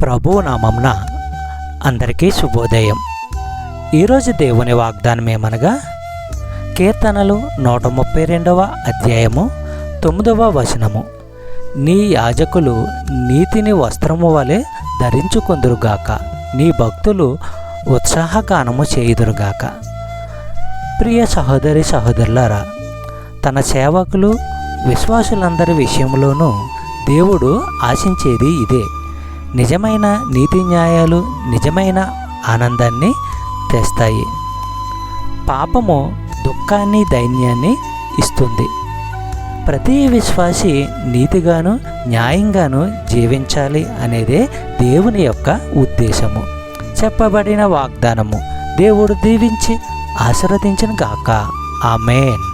ప్రభువు నామమున అందరికీ శుభోదయం. ఈరోజు దేవుని వాగ్దానం ఏమనగా, కీర్తనలు 132వ అధ్యాయము 9వ వచనము. నీ యాజకులు నీతిని వస్త్రము వలె ధరించుకొందురుగాక, నీ భక్తులు ఉత్సాహగానము చేయుదురుగాక. ప్రియ సహోదరి సహోదరులారా, తన సేవకులు విశ్వాసులందరి విషయంలోనూ దేవుడు ఆశించేది ఇదే. నిజమైన నీతి న్యాయాలు నిజమైన ఆనందాన్ని తెస్తాయి. పాపము దుఃఖాన్ని దైన్యాన్ని ఇస్తుంది. ప్రతి విశ్వాసి నీతిగాను న్యాయంగాను జీవించాలి అనేదే దేవుని యొక్క ఉద్దేశము. చెప్పబడిన వాగ్దానము దేవుడు దీవించి ఆశీర్వదించును గాక. ఆమేన్.